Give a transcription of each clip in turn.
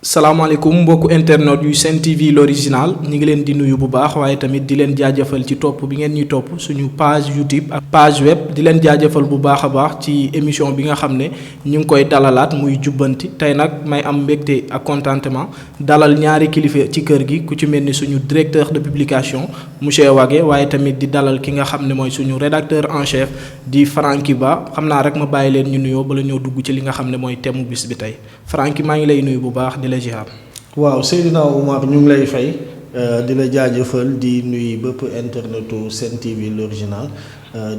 salaamaaleykum mbokku internet yu Sen TV l'original ñi ngi leen di nuyu bu baax waaye tamit di leen jaajëfal ci topp bi ngeen ñuy topp suñu page YouTube ak page web di leen jaajëfal bu baax a baax ci émission bi nga xam ne ñu ngi koy dalalaat muy jubbanti tey nag may am mbégte ak contentement dalal ñaari kilifa ci kër gi ku ci mel ni suñu directeur de publication monsieur Wagué waaye tamit di dalal ki nga xam ne mooy suñu rédacteur en chef di Franky Ba xam naa rek ma bàyyi leen ñu nuyoo bala ñoo dugg ci li nga xam ne mooy thème bis bi tey Franky maa ngi lay nuyu bu baax. waaw Seydina Oumar ñu ngi lay fay di la jaajëfal di nuyu bépp internetu Sen TV l'original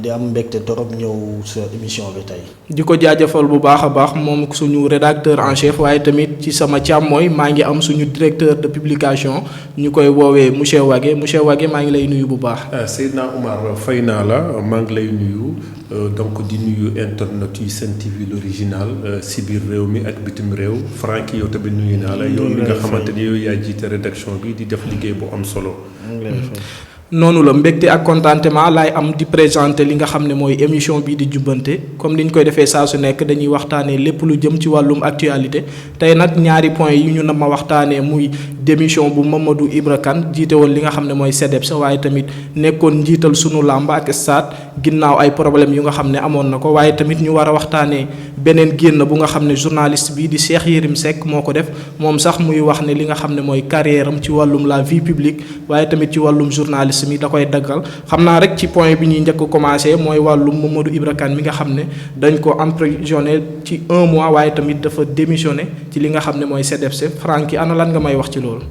di am mbégte torop ñëw sa émission bi tey. di ko jaajëfal bu baax a baax moom suñu rédacteur en chef waaye tamit ci sama càmmooy maa ngi am suñu directeur de publication ñu koy woowee monsieur Wagué maa ngi lay nuyu bu baax. Seydina Oumar fay naa la maa ngi lay nuyu donc di nuyu internet yu Sen TV l'original si biir réew mi ak bitim réew Franky yow tamit nuyu naa la. yow mi nga xamante ni yow yaa jiite rédaction bi di def liggéey bu am solo. noonu la mbégte ak contentement laay am di présenter li nga xam ne mooy émission bii di jubbante comme ni ñu koy defee saa su nekk dañuy waxtaanee lépp lu jëm ci wàllum actualité tey nag ñaari point yi ñu na ma waxtaanee muy démission bu Mamadou Ibra Kane jiite woon li nga xam ne mooy CDEPS waaye tamit nekkoon njiital sunu làmb ak stade ginnaaw ay problème yu nga xam ne amoon na ko waaye tamit ñu war a waxtaanee beneen génn bu nga xam ne journaliste bi di Cheikh Yérim Seck moo ko def moom sax muy wax ne li nga xam ne mooy carrière am ci wàllum la vie publique waaye tamit ci wàllum journaliste mi da koy daggal xam naa rek ci point bi ñuy njëkk commencé mooy wàllum Mamadou Ibra Kane mi nga xam ne dañ ko emprisonné ci 1 mois waaye tamit dafa démissionné ci li nga xam ne mooy CDEPS. Franky ana lan nga may wax ci loolu.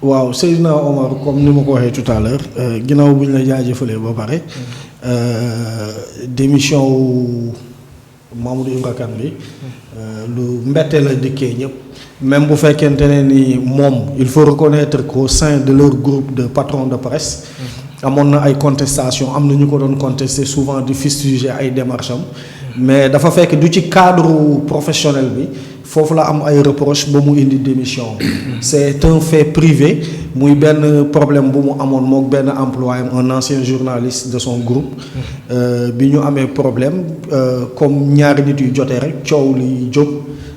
waaw Seydina Omar comme ni ma ko waxee tout à l'heure ginnaaw bu ñu la jaajëfalee ba pare démission wu Mamadou Ibra Kane bi lu mbette la dikkee ñëpp même bu fekkente ne ni moom il faut reconnaître qu'au sein de leur groupe de patrons de presse amoon na ay contestation am na ñu ko doon contester souvent di fustiger ay démarches am mais dafa fekk du ci cadre professionnel bi foofu la am ay reproches ba mu indi démission c'est un fait privé muy benn problème bu mu amoon mook benn employé un ancien journaliste de son groupe bi ñu amee problème comme ñaari nit yu jotee rek coow li jóg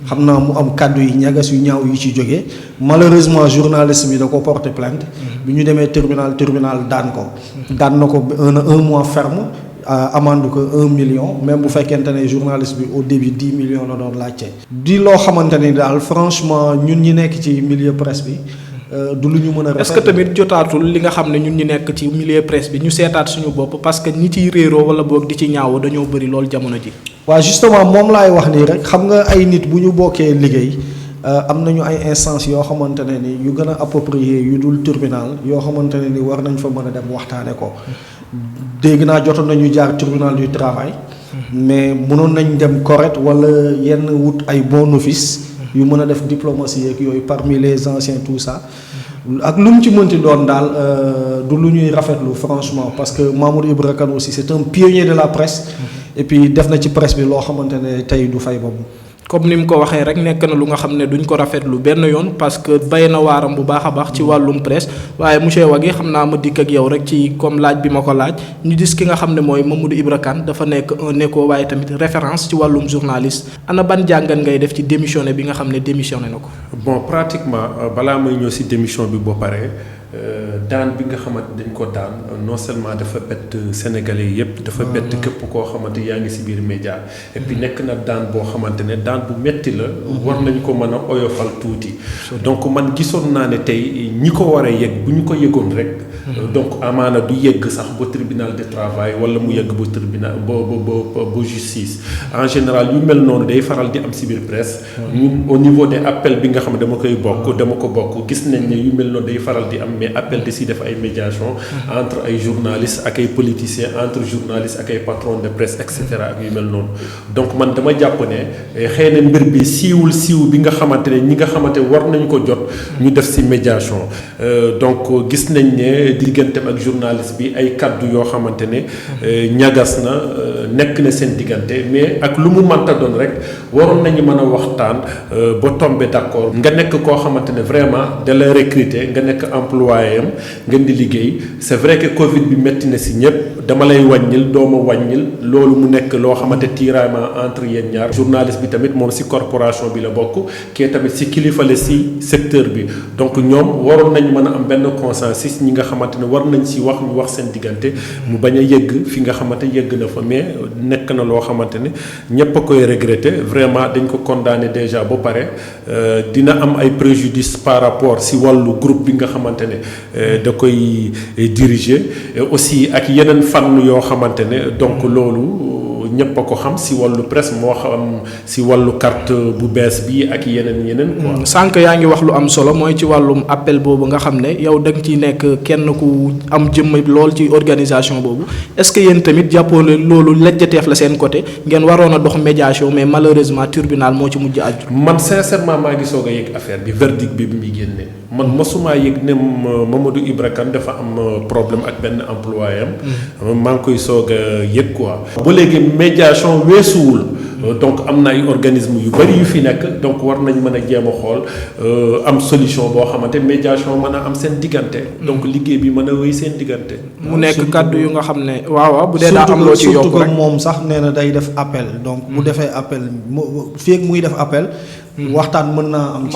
xam naa mu am kàddu yi ñagas yu ñaaw yu ci jógee malheureusement journaliste bi da ko porter plainte bi ñu demee tribunal daan na ko un mois ferme amende ko 1 million même bu fekkente ne journaliste bi au début 10 millions la doon laajte. di loo xamante ni daal franchement ñun ñi nekk ci milieu presse bi du lu ñu mën a. est-ce que tamit jotaatul li nga xam ne ñun ñi nekk ci milieu presse bi ñu seetaat suñu bopp parce que ñi ciy réeroo wala boog di ci ñaaw dañoo bëri loolu jamono ji. waaw justement moom laay wax nii rek xam nga ay nit bu ñu bokkee liggéey am nañu ay instances yoo xamante ne ni yu gën a approprié yu dul tribunal yoo xamante ne ni war nañ fa mën a dem waxtaane ko. dégg naa jotoon nañu jaar tribunal du travail mais mënoon nañ dem correct wala yenn wut ay bon office yu mën a def diplomatie yeeg yooyu parmi les anciens tout ça ak lu mu ci mënti doon daal du lu ñuy rafetlu franchement parce que Mamadou Ibra Kane aussi c'est un pionnier de la presse et puis def na ci presse bi loo xamante ne tey du fay boobu. comme ni mu ko waxee rek nekk na lu nga xam ne duñ ko rafetlu benn yoon parce que bay na waaram bu baax a baax ci wàllum presse waaye monsieur Wagué xam naa ma dikk ak yow rek ci comme laaj bi ma ko laaj ñu gis ki nga xam ne mooy Mamadou Ibra Kane dafa nekk un écho waaye tamit référence ci wàllum journaliste ana ban jàngat ngay def ci démissionné bi nga xam ne démissionné na ko. bon pratiquement balaa may ñëw si démission bi boo paree daan bi nga xamante dañ ko daan non seulement dafa bett sénégalais yépp dafa bett képp koo xamante yaa ngi si biir média et puis nekk na daan boo xamante ne daan bu metti la war nañ ko mën a oyofal tuuti donc man gisoon naa ne tey ñi ko war a yëg bu ñu ko yëgoon rek donc amaana du yegg sax ba tribunal de travail wala mu yegg ba tribunal ba justice en général yu mel noonu day faral di am si biir presse ñun au niveau des appels bi nga xam ne dama ko bokk gis nañ ne yu mel noonu day faral di am mais appel de si def ay médiation entre ay journalistes ak ay politiciens entre journalistes ak ay patrons de presse et cetera ak yu mel noonu donc man dama jàpp ne xëy na mbir bi siiw bi nga xamante ne ñi nga xamante war nañ ko jot ñu def si médiation donc gis nañ ne digganteem ak journaliste bi ay kaddu yoo xamante ne ñagas na nekk na seen diggante mais ak lu mu mënta doon rek waroon nañu mën a waxtaan ba tomber d'accord nga nekk koo xamante ne vraiment da la recruter nga nekk employé am ngeen di liggéey c'est vrai que Covid bi métti na si ñëpp dama lay wàññil doo ma wàññil loolu mu nekk loo xamante tiraillement entre yéen ñaar journaliste bi tamit moom si corporation bi la bokk kii tamit si kilifa la si secteur bi donc ñoom waroon nañ mën a am benn consensus ñi nga xamante ne war nañ si wax ñu wax seen diggante mu bañ a yëgg fi nga xamante yëgg na fa mais nekk na loo xamante ne ñëpp a koy regretter vraiment dañ ko condamné déjà ba pare dina am ay préjudice par rapport si wàllu groupe bi nga xamante ne da koy diriger aussi ak yeneen fànn yoo xamante ne donc loolu ñëpp a ko xam si wàllu presse moo xam si wàllu carte bu bees bi ak yeneen quoi. sànq yaa ngi wax lu am solo mooy ci wàllum appel boobu nga xam ne yow da nga ciy nekk kenn ku am jëmm lool ci organisation boobu est-ce que yéen tamit jàppoo ne loolu lejjateef la seen côté ngeen waroon a dox médiation mais malheureusement tribunal moo ci mujj aju. man sincèrement maa ngi soog a yëg affaire bi verdict bi muy génnee man masumaa yëg ne Mamadou Ibra Kane dafa am problème ak benn employé am. maa ngi koy soog a yëg quoi. ba léegi médiation weesuwul donc am na ay organisme yu bari yu fi nekk donc war nañ mën a jéem a xool am solution boo xamante médiation mën a am seen diggante. donc liggéey bi mën a wéy seen diggante. mu nekk kàddu yu nga xam ne waaw bu dee daa am loo ci yokk rek moom sax nee na day def appel donc bu defee appel fii ak muy def appel. waxtaan mën naa am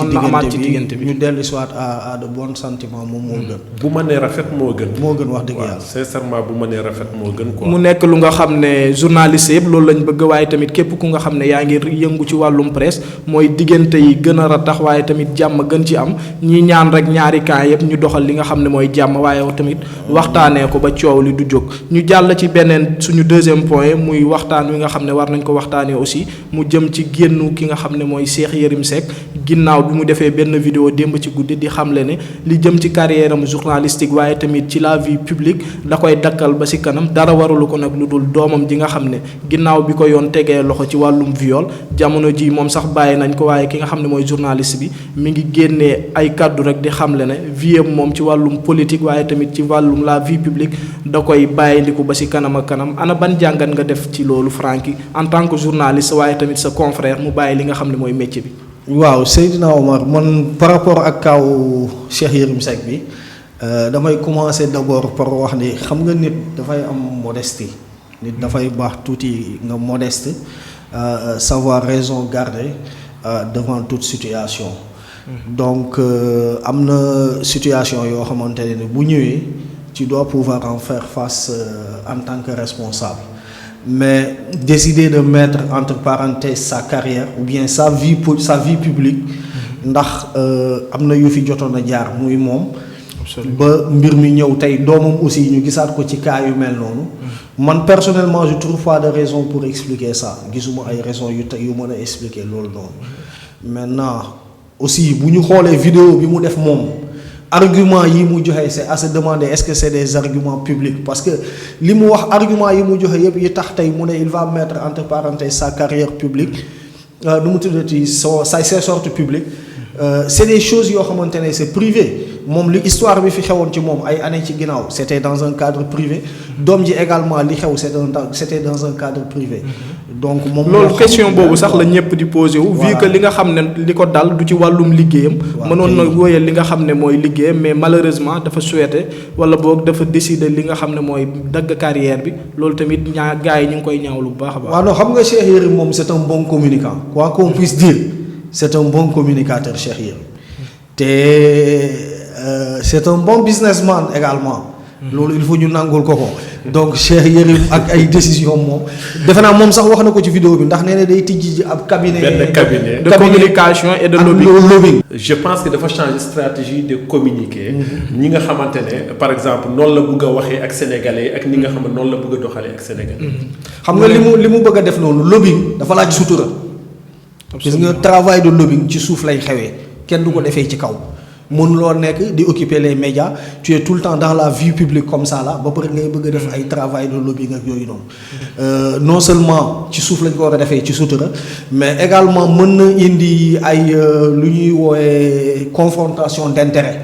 ci diggante bi ñu dellu soit à de bons sentiments moom moo gën. bu ma nee rafet moo gën. moo gën wax dëgg yàlla sincèrement bu ma nee rafet moo gën quoi. mu nekk lu nga xam ne journaliste yëpp loolu lañ bëgg waaye tamit képp ku nga xam ne yaa ngi yëngu ci wàllum presse mooy diggante yi gën a ratax waaye tamit jàmm gën ci am ñi ñaan rek ñaari camp yëpp ñu doxal li nga xam ne mooy jàmm waaye tamit waxtaanee ko ba coow li du jóg. ñu jàll ci beneen suñu deuxième point muy waxtaan wi nga xam ne war nañ ko waxtaanee aussi mu jëm ci génnu ki nga xam ne mooy Cheikh Yérim Seck ginnaaw bi mu defee benn vidéo démb ci guddi di xamle ne li jëm ci carrière am journalistique waaye tamit ci la vie publique da koy dakkal ba ci kanam dara warulu ko nag lu dul doomam ji nga xam ne ginnaaw bi ko yoon tegee loxo ci wàllum viol jamono ji moom sax bàyyi nañ ko waaye ki nga xam ne mooy journaliste bi mi ngi génnee ay kaddu rek di xamle ne vie am moom ci wàllum politique waaye tamit ci wàllum la vie publique da koy bàyyindiku ba ci kanam ak kanam ana ban jàngat nga def ci loolu Franky en tant que journaliste waaye tamit sa confrère mu bàyyi li nga xam ne mooy métier bi. waaw Seydina Omar man par rapport ak kaw Cheikh Yérim Seck bi damay commencer d'abord par wax ni xam nga nit dafay am modestie nit dafay baax tuuti nga modeste savoir raison garder devant toute situation. donc am na situation yoo xamante ne bu ñëwee tu dois pouvoir en faire face en tant que responsable. mais décider de mettre entre parenthèses sa carrière ou bien sa vie publique ndax am na yu fi jotoon a jaar muy moom ba mbir mi ñëw tey doomam aussi ñu gisaat ko ci cas yu mel noonu man personnellement je trouve pas de raison pour expliquer ça gisuma ay raison yu mën a expliquer loolu noonu maintenant aussi bu ñu xoolee vidéo bi mu def moom argument yi mu joxe c'est à se demander est-ce que c'est des arguments publics parce que li mu wax argument yi mu joxe yëpp yi tax tey mu ne il va mettre entre parenthèses sa carrière publique nu mu tuddati ses sorties publiques c'est des choses yoo xamante ne c'est privé moom li histoire bi fi xewoon ci moom ay années ci ginnaaw c'était dans un cadre privé doom ji également li xew c'était dans un cadre privé donc moom loolu question boobu sax la ñëpp di posé wu vu que li nga xam ne li ko dal du ci wàllum liggéeyam mënoon na wóoyal li nga xam ne mooy liggéeyam mais malheureusement dafa souhaité wala boog dafa décider li nga xam ne mooy dagg carrière bi loolu tamit gars yi ñu ngi koy ñaawlu bu baax a baax. waaw non xam nga Cheikh Yérim moom c'est un bon communicant quoi qu'on puisse dire c'est un bon communicateur Cheikh Yérim te c'est un bon businessman également. loolu il faut ñu nangul ko donc Cheikh Yérim ak ay décision moom defe naa moom sax wax na ko ci vidéo bi ndax nee na day tijji ji ab cabinet de communication et de lobbying. je pense que dafa changer stratégie de communiquer. ñi nga xamante ne par exemple noonu la bëgg a waxee ak sénégalais ak ni nga xam ne noonu la bëgg a doxalee ak sénégalais. xam nga li mu bëgg a def noonu lobbying dafa laaj sutura. gis nga travail de lobbying ci suuf lay xewee kenn du ko defee ci kaw. mënuloo nekk di occuper les médias tu es tout le temps dans la vie publique comme ça là ba pare ngay bëgg a def ay travail de lobbying ak yooyu noonu non seulement ci suuf lañ ko war a defee ci sutura mais également mën na indi ay lu ñuy woowee confrontation d'intérêt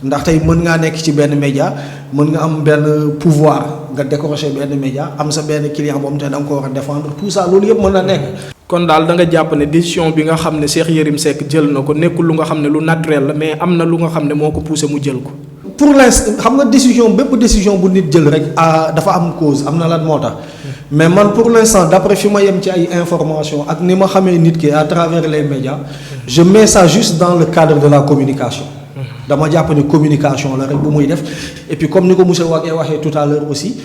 ndax tey mën ngaa nekk ci benn média mën nga am benn pouvoir nga décrocher benn média am sa benn client boobu te da nga ko war a défendre tout ça loolu yëpp mën na nekk. kon daal da nga jàpp ne décision bi nga xam ne Cheikh Yérim Seck jël na ko nekkul lu nga xam ne lu naturel la mais am na lu nga xam ne moo ko poussé mu jël ko. pour l'instant xam nga bépp décision bu nit jël rek dafa am cause am na lan moo tax mais man pour l'instant d'après fi ma yem ci ay information ak ni ma xamee nit ki à travers les médias je mets ça juste dans le cadre de la communication. dama jàpp ne communication la rek bu muy def et puis comme ni ko monsieur Wagué waxee tout à l'heure aussi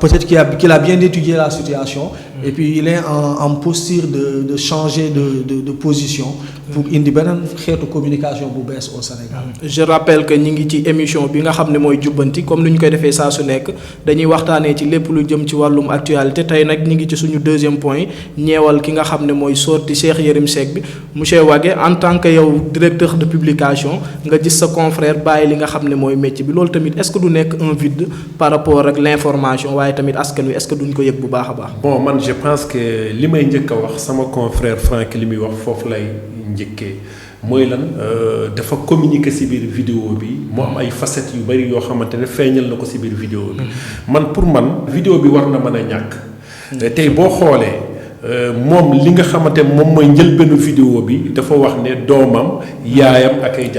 peut-être qu'il a bien étudié la situation et puis il est en posture de changer de position pour indi beneen xeetu communication bu bees au Sénégal. Je rappelle que ñi ngi ci émission bi nga xam ne mooy jubbanti comme ni ñu koy defee saa su nekk dañuy waxtaanee ci lépp lu jëm ci wàllum actualité tey nag ñi ngi ci suñu deuxième point ñeewal ki nga xam ne mooy sorti Cheikh Yérim Seck bi monsieur Wagué en tant que yow directeur de publication nga gis sa confrère bàyyi li nga xam ne mooy métier bi loolu tamit est-ce que du nekk un vide par rapport ak l'information waaye tamit askan wi est-ce que duñ ko yëg bu baax a baax. bon man je pense que li may njëkk a wax sama confrère Franck li muy wax foofu lay njëkkee mooy lan dafa communiquer ci biir vidéo bi mu am ay facettes yu bari yoo xamante ne feeñal na ko ci biir vidéo bi man pour man vidéo bi war na mën a ñàkk tey boo xoolee moom li nga xamante moom mooy njëlbeenu vidéo bi dafa wax ne doomam yaayam ak ay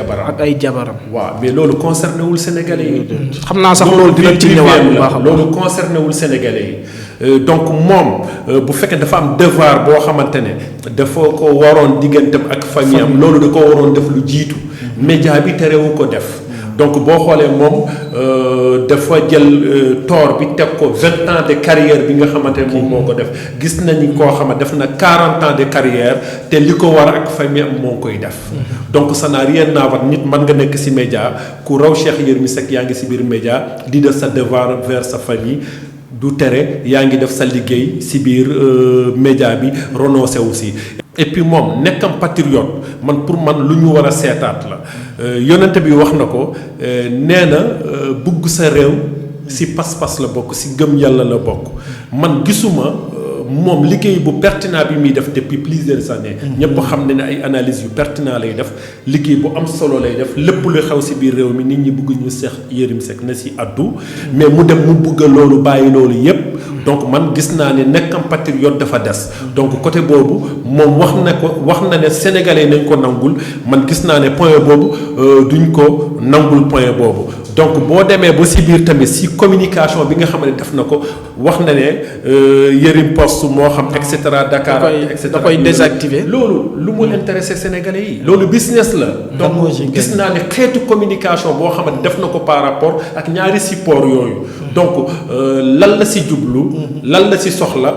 jabaram. waaw mais loolu concerné wul sénégalais yi. xam naa sax loolu dina ci ñëwaat bu baax loolu concerné wul sénégalais yi donc moom bu fekkee dafa am devoir boo xamante ne dafa ko waroon digganteem ak famille am loolu da ko waroon def lu jiitu média bi terewu ko def. donc boo xoolee moom dafa jël tort bi teg ko 20 ans de carrière bi nga xamante ne moom moo ko def gis nañu koo xam ne def na 40 ans de carrière te li ko war ak famille am moo koy def. donc ça n'a rien à voir nit mën nga nekk ci média ku raw Cheikh Yérim Seck yaa ngi ci biir média di def sa devoir vers sa famille. du tere yaa ngi def sa liggéey ci biir média bi renoncé aussi et puis moom nekkam patriote man pour man lu ñu war a seetaat la yonent bi wax na ko nee na bugg sa réew ci pas-pas la bokk ci gëm yàlla la bokk man gisuma moom liggéey bu pertinent bi muy def depuis plusieurs années ñëpp xam ne ay analyses yu pertinent lay def liggéey bu am solo lay def lépp lu xew ci biir réew mi nit ñi bëgg ñu Cheikh Yérim Seck na ci addu mais mu dem mu bëgg loolu bàyyi loolu yépp donc man gis naa ne nekkam patriote dafa des donc côté boobu moom wax na ne sénégalais nañ ko nangul man gis naa ne point boobu duñ ko nangul point boobu donc boo demee ba ci biir tamit ci communication bi nga xam ne def na ko wax na ne Yérim Post moo xam et cetera Dakar et cetera da koy désactiver loolu lu mu intéressé sénégalais yi loolu business la donc gis naa ne xeetu communication boo xam ne def na ko par rapport ak ñaari support yooyu donc lan la ci jublu lan la ci soxla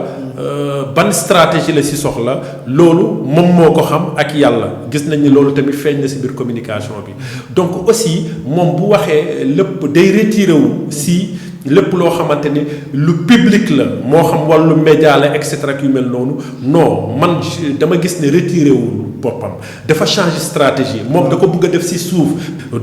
ban stratégie la ci soxla loolu moom moo ko xam ak yàlla gis nañ ni loolu tamit feeñ na ci biir communication bi donc aussi moom bu waxee lépp day retiré wu ci lépp loo xamante ni lu public la moo xam wàllu média la et cetera yu mel noonu non man dama gis ne retiré wu boppam dafa changer stratégie moom da ko bëgg a def ci suuf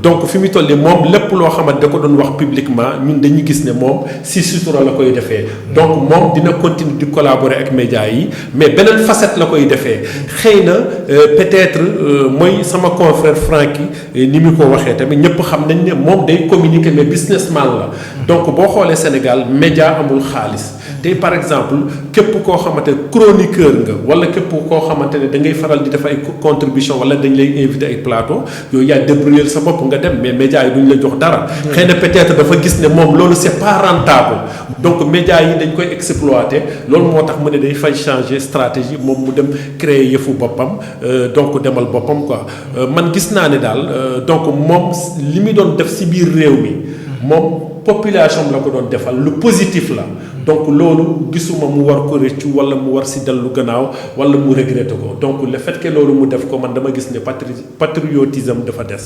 donc fi mu toll nii moom lépp loo xamante da ko doon wax publiquement ñun dañuy gis ne moom ci sutura la koy defee donc moom dina continuer di collaborer ak média yi mais beneen facette la koy defee xëy na peut-être mooy sama confrère Francky ni mu ko waxee tamit ñëpp xam nañ ne moom day communiquer mais businessman la donc boo xoolee Sénégal média amul xaalis tey par exemple képp koo xamante ne chroniqueur nga wala képp koo xamante ne da ngay faral di def ay contribution wala dañ lay invité ay plateau yooyu yaay débrouiller sa bopp nga dem mais médias yi duñ la jox dara. xëy na peut-être dafa gis ne moom loolu c'est pas rentable donc médias yi dañ koy exploiter loolu moo tax mu ne day fay changer stratégie moom mu dem créer yëfu boppam donc demal boppam quoi man gis naa ne daal donc moom li mu doon def ci biir réew mi moom. population la ko doon defal lu positif la donc loolu gisuma mu war ko rëccu wala mu war ci dellu gannaaw wala mu regretter ko donc le fait que loolu mu def ko man dama gis ne patriotisme dafa des.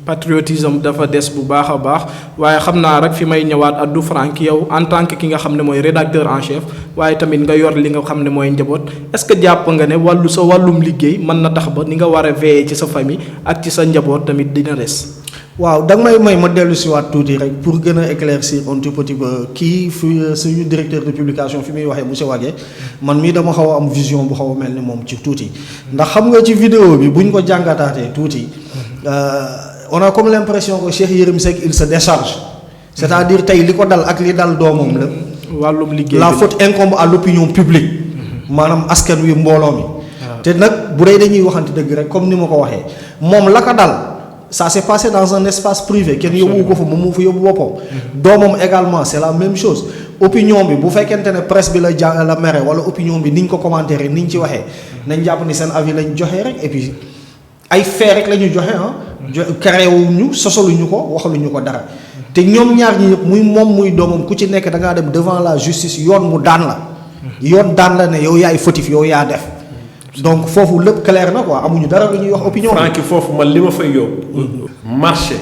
patriotisme dafa des bu baax a baax waaye xam naa rek fi may ñëwaat addu Franck yow en tant que ki nga xam ne mooy rédacteur en chef waaye tamit nga yor li nga xam ne mooy njaboot est-ce que jàpp nga ne wàllum liggéey mën na tax ba ni nga war a veiller ci sa famille ak ci sa njaboot tamit dina des. waaw da nga may ma dellu si waat tuuti rek pour gën a éclaircir un tout petit peu kii fi suñu directeur de publication fi muy waxee monsieur Wagué man mii dama xaw a am vision bu xaw a mel ni moom ci tuuti ndax xam nga ci vidéo bi buñ ko jàngataatee tuuti on a comme l'impression que Cheikh Yérim Seck il se décharge c'est-à-dire tey li ko dal ak li dal doomam la wàllum liggéey la faute incombe à l'opinion publique maanaam askan wi mbooloo mi te nag bu dee dañuy waxante dëgg rek comme ni ma ko waxee moom la ko dal ça s'est passé dans un espace privé kenn yóbbu ko fa moom moo fa yóbbu boppam doomam également c'est la même chose opinion bi bu fekkente ne presse bi la mere wala opinion bi niñ ko commentaire niñ ci waxee nañ jàpp ni seen avis lañ joxee rek et puis ay fait rek la ñu joxe créé wuñu sosaluñu ko waxaluñu ko dara te ñoom ñaar ñi yëpp muy moom muy doomam ku ci nekk da ngaa dem devant la justice yoon mu daan la yoon daan la ne yow yaay fautif yow yaa def donc foofu lépp clair na quoi amuñu dara lu ñuy wax opinion. Francky foofu man li ma fay yóbbu. marché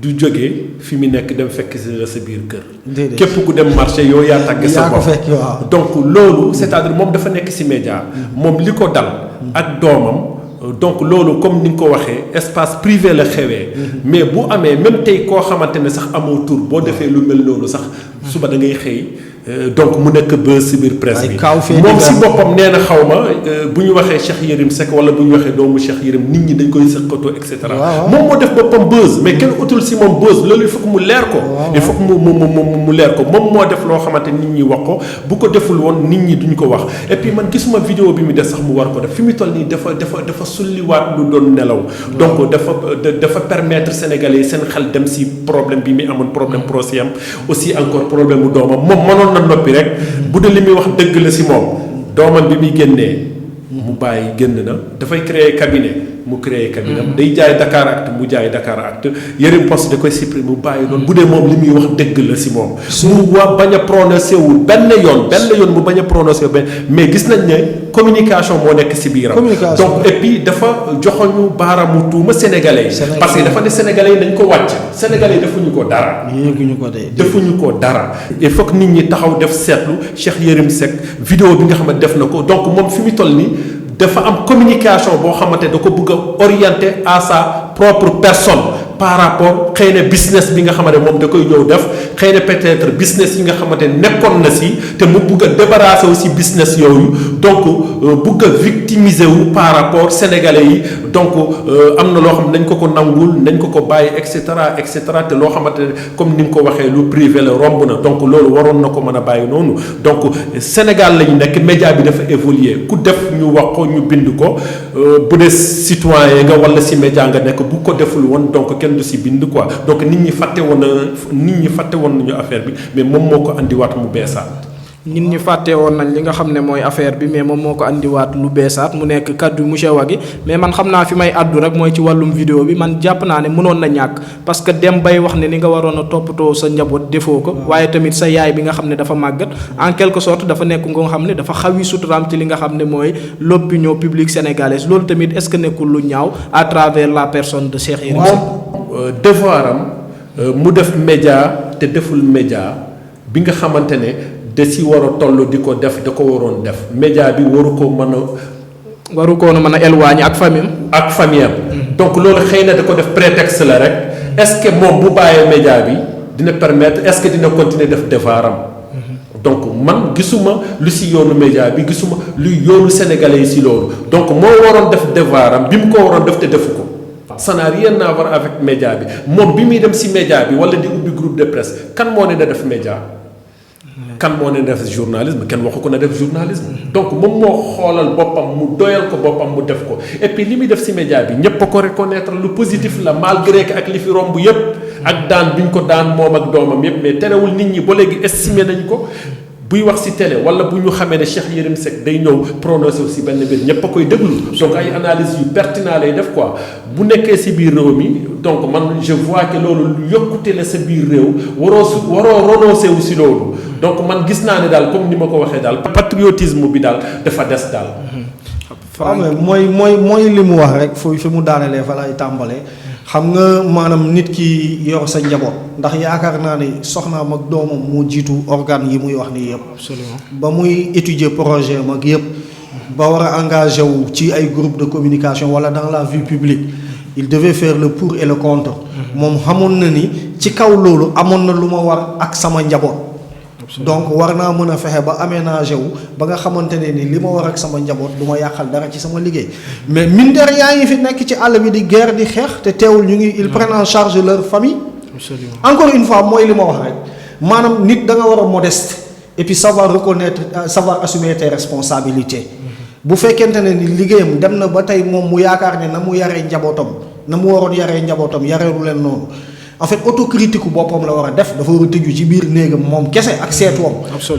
du jógee fi mu nekk dem fekk si la sa biir kër. képp ku dem marché yow yaa tàgge sa bopp donc loolu c'est-à-dire moom dafa nekk si média moom li ko dal ak doomam. donc loolu comme ni nga ko waxee espace privé la xewee mais bu amee même tey koo xamante ne sax amoo tur boo defee lu mel noonu sax suba da ngay xëy donc mu nekk buzz ci biir presse bi moom ci boppam nee na xaw ma bu ñu waxee Cheikh Yérim Seck wala bu ñu waxee doomu Cheikh Yérim nit ñi dañ koy sëqatoo et cetera moom moo def boppam buzz mais kenn utul ci moom buzz loolu il faut que mu leer ko il faut que mu leer ko moom moo def loo xamante nit ñi wax ko bu ko deful woon nit ñi duñ ko wax et puis man gisuma vidéo bi mu def sax mu war ko def fi mu toll nii dafa sulliwaat lu doon nelaw donc dafa permettre Sénégalais yi seen xel dem ci problème bi muy amoon problème procès am aussi encore problème bu doomam moom mënoon na noppi rek bu dee li muy wax dëgg la ci moom doomam bi muy génnee mu bàyyi génn na dafay créer cabinet mu créer cabinet day jaay Dakaractu mu jaay Dakaractu Yérim Post da koy supprimer mu bàyyi noonu bu dee moom li muy wax dëgg la ci moom mu waa bañ a prononcé wu benn yoon mu bañ a prononcé wu benn mais gis nañ ne communication moo nekk ci biiram donc et puis dafa joxoñu baaraamu tuuma sénégalais yi parce que dafa ne sénégalais yi nañ ko wàcc sénégalais yi defuñu ko dara defuñu ko dara il faut que nit ñi taxaw def seetlu Cheikh Yérim Seck vidéo bi nga xam ne def na ko donc moom fi mu toll nii dafa am communication boo xamante da ko bëgg a orienter à sa propre personne par rapport xëy na business bi nga xamante moom da koy ñëw def xëy na peut-être business yi nga xamante nekkoon na ci te mu bëgg a débarrasser aussi business yooyu donc bëgg a victimiser wu par rapport sénégalais yi donc am na loo xam ne nañ ko nangul nañ ko bàyyi et cetera te loo xamante ne comme ni nga ko waxee lu privé la romb na donc loolu waroon na ko mën a bàyyi noonu donc Sénégal lañu nekk média bi dafa évoluer ku def ñu wax ko ñu bind ko bu dee citoyen nga wala ci média nga nekk bu ko deful woon donc kenn du ci bind quoi donc nit ñi fàtte woon nañu affaire bi mais moom moo ko andiwaat mu beesaat. nit ñi fàtte woon nañ li nga xam ne mooy affaire bi mais moom moo ko andiwaat lu beesaat mu nekk kaddu monsieur Wagué mais man xam naa fi may àddu rek mooy ci wàllum vidéo bi man jàpp naa ne mënoon na ñàkk parce que dem bay wax ne ni nga waroon a toppatoo sa njaboot defoo ko waaye tamit sa yaay bi nga xam ne dafa màggat en quelque sorte dafa nekk nga xam ne dafa xawi suturaam ci li nga xam ne mooy l'opinion publique sénégalaise loolu tamit est-ce que nekkul lu ñaaw à travers la personne de Cheikh Yérim Seck. devoir am mu def média te deful média bi nga xamante ne da si war a toll di ko def da ko waroon def média bi waru ko mën a éloigner ak famille am donc loolu xëy na da ko def prétexte la rek est-ce que moom bu bàyyee média bi dina permettre est-ce que dina continuer def devoiram donc man gisuma lu si yoonu média bi gisuma lu yoonu sénégalais yi si loolu donc moo waroon def devoiram bi mu ko waroon def te defu ko ça n'a rien à voir avec média bi moom bi muy dem si média bi wala di ubbi groupe de presse kan moo ne da def média kan moo ne def journalisme kenn waxu ko na def journalisme donc moom moo xoolal boppam mu doyal ko boppam mu def ko et puis li muy def ci média bi ñépp a ko reconnaître lu positif la malgré que ak li fi romb yépp ak daan bi ñu ko daan moom ak doomam yépp mais terewul nit ñi ba léegi estimer nañ ko buy wax ci télé wala bu ñu xamee ne Cheikh Yérim Seck day ñëw prononcé aussi benn mbir ñépp a koy déglu donc ay analyse yu pertinent lay def quoi bu nekkee ci biir réew mi donc man je vois que loolu yokkute la sa biir réew waroo renoncé wu ci loolu donc man gis naa ne daal comme ni ma ko waxee daal patriotisme bi daal dafa des daal. mooy li mu wax rek fi mu daanelee fa lay tàmbalee xam nga maanaam nit ki yor sa njaboot ndax yaakaar naa ne soxnaam ak doomam moo jiitu organe yi muy wax nii yëpp. absolument ba muy étudier projet am ak yëpp. ba war a engagé wu ci ay groupe de communication wala dans la vie publique il devait faire le pour et le contre. moom xamoon na ni ci kaw loolu amoon na lu ma war ak sama njaboot. donc war naa mën a fexe ba aménager wu ba nga xamante ne ni li ma war ak sama njaboot du ma yàqal dara ci sama liggéey mais mine de rien yaa ngi fi nekk ci àll bi di guerre di xeex te teewul ñu ngi ils prennent en charge leur famille. Absolument. Encore une fois mooy li ma wax rek maanaam nit da nga war a modeste et puis savoir reconnaître savoir assumer tes responsabilités. bu fekkente ne ni liggéeyam dem na ba tey moom mu yaakaar ne na mu yaree njabootam na mu waroon yaree njabootam yareelu leen noonu en fait autocritique boppam la war a def dafa war a tëju ci biir néegam moom kese ak seetuwam.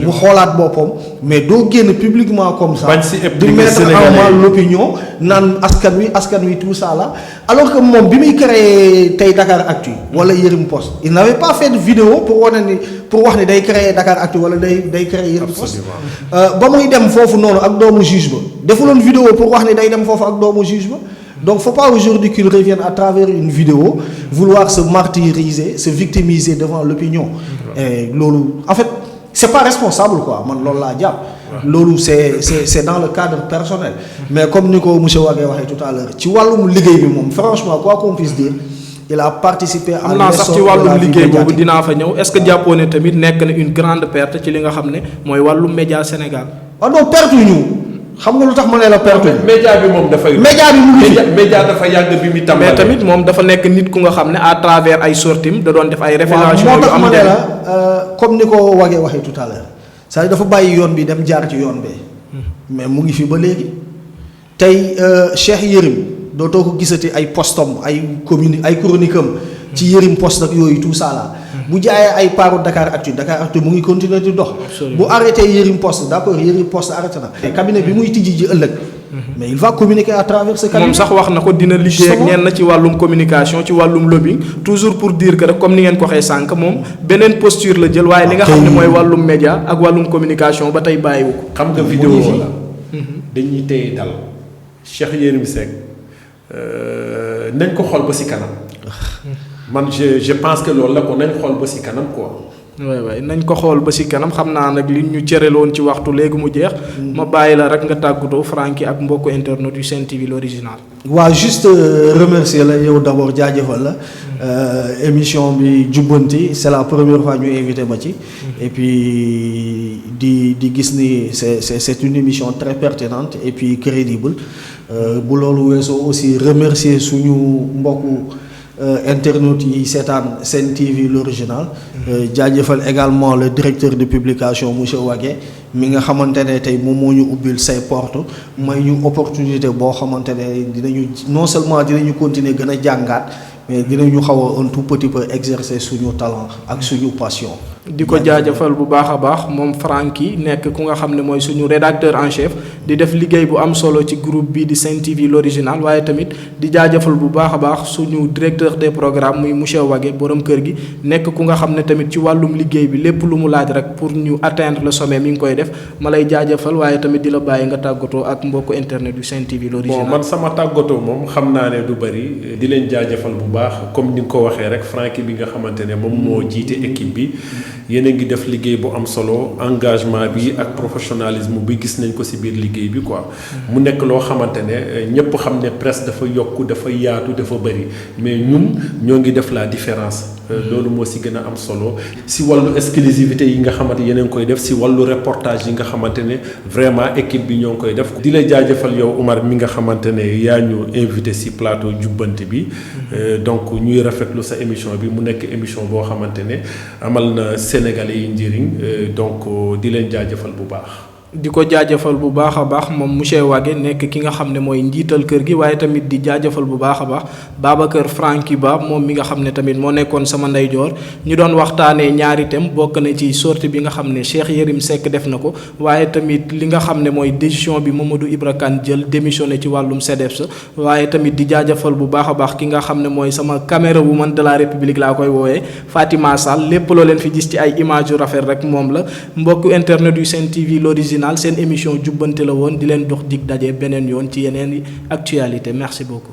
mu xoolaat boppam mais doo génn publiquement comme ça. bañ si di mettre en mal l'opinion naan askan wi tout ça là alors que moom bi muy créé tey Dakaractu wala Yerim Post il n'avait pas fait de vidéo pour wane ni pour wax ni day créer Dakaractu wala day créer Yerim Post. ba muy dem foofu noonu ak doomu juge ba defuloon vidéo pour wax ni day dem foofu ak doomu juge ba. Donc, il ne faut pas aujourd'hui qu'il revienne à travers une vidéo, vouloir se martyriser, se victimiser devant l'opinion. Et lolo, en fait, ce n'est pas responsable, quoi. Lolo, c'est dans le cadre personnel. Mais comme Nico M. Wagé a dit tout à l'heure, franchement, quoi qu'on puisse dire, il a participé à l'essor de la vie médiatique. Est-ce que Diapone tamit nekk na une grande perte ci li nga xam ne mooy wàllum média Sénégal? Ah non, perte ñu. xam nga lu tax ma ne la perte. média bi moom dafay. média bi mu ngi média dafa yàgg bi mu tàmbalee. mais tamit moom dafa nekk nit ku nga xam ne à travers ay sortim da doon def ay révélations moo yu tax am ma ne la comme ni ko Wagé waxee tout à l'heure c'est-à-dire dafa bàyyi yoon bi dem jaar ci yoon bee mais mu ngi fi ba léegi tey Cheikh Yérim dootoo ko gisati ay postom ay chronique am ci Yerim Post ak yooyu tout ça là bu jaayee ay paaru Dakaractu mu ngi continuer di dox. bu arrêté Yerim Post d'accord Yerim Post arrêté na. cabinet bi muy tijji ji ëllëg. mais il va communiquer à travers ce cabinet. moom sax wax na ko dina liggéey ak ñenn ci wàllum communication ci wàllum lobbying toujours pour dire que rek comme ni ngeen ko waxee sànq moom beneen posture la jël waaye li nga xam ne mooy wàllum média ak wàllum communication ba tey bàyyiwu ko. xam nga vidéo la dañuy téye dal Cheikh Yérim Seck nañ ko xool ba si kanam. man je pense que loolu la ko nañ xool ba si kanam quoi. waay nañ ko xool ba si kanam xam naa nag li ñu cëreloon ci waxtu léegi mu jeex. ma bàyyi la rek nga tàggatoo Franky ak mbokku internet yu Sen TV l'original. waaw juste remercier la yow d'abord jaajëfal la. émission bi jubbanti c'est la première fois ñu invité ma ci. et puis di gis ni c'est une émission très pertinente et puis crédible. bu loolu weesoo aussi remercier suñu mbokku. Internautes yi seetaan Sen TV l'original jaajëfal également le directeur de publication monsieur Wagé mi nga xamante ne tey moom moo ñu ubbil say porte may ñu opportunité boo xamante ne dinañu non seulement dinañu continuer gën a jàngaat mais dinañu xaw a un tout petit peu exercer suñu talent ak suñu passion. di ko jaajëfal bu baax a baax moom Franky nekk ku nga xam ne mooy suñu rédacteur en chef di def liggéey bu am solo ci groupe bi di Sen TV l'original waaye tamit di jaajëfal bu baax a baax suñu directeur des programmes muy monsieur Wagé borom kër gi nekk ku nga xam ne tamit ci wàllum liggéey bi lépp lu mu laaj rek pour ñu atteindre le sommet mi ngi koy def ma lay jaajëfal waaye tamit di la bàyyi nga tàggatoo ak mbokku internet yu Sen TV l'original. bon man sama tàggatoo moom xam naa ne du bëri di leen jaajëfal bu baax comme ni nga ko waxee rek Franky bi nga xamante ne moom moo jiite équipe bi. yéen a ngi def liggéey bu am solo engagement bi ak professionnalisme bi gis nañ ko ci biir liggéey bi quoi. mu nekk loo xamante ne ñëpp xam ne presse dafa yokk dafa yaatu dafa bëri mais ñun ñoo ngi def la différence. loolu moo ci gën a am solo ci wàllu exclusivité yi nga xamante yéen a ngi koy def ci wàllu reportage yi nga xamante ne vraiment équipe bi ñoo ngi koy def. di la jaajëfal yow Omar mi nga xamante ne yaa ñu invité ci plateau jubbanti bi. donc ñuy rafetlu sa émission bi mu nekk émission boo xamante ne amal na Sénégalais yi njëriñ donc di leen jaajëfal bu baax. di ko jaajëfal bu baax a baax moom monsieur Wagé nekk ki nga xam ne mooy njiital kër gi waaye tamit di jaajëfal bu baax a baax Babacar Franky Ba moom mi nga xam ne tamit moo nekkoon sama ndeyjoor ñu doon waxtaanee ñaari thèmes bokk na ci sortie bi nga xam ne Cheikh Yérim Seck def na ko waaye tamit li nga xam ne mooy décision bi Mamadou Ibra Kane jël démissionné ci wàllum CDEPS waaye tamit di jaajëfal bu baax a baax ki nga xam ne mooy sama caméra woman de la République laa koy woowee Fatima Sall lépp loo leen fi gis ci ay image yu rafet rek moom la mbokku internet yu Sen TV l'original seen émission jubbante la woon di leen dox dig daje beneen yoon ci yeneen actualité merci beaucoup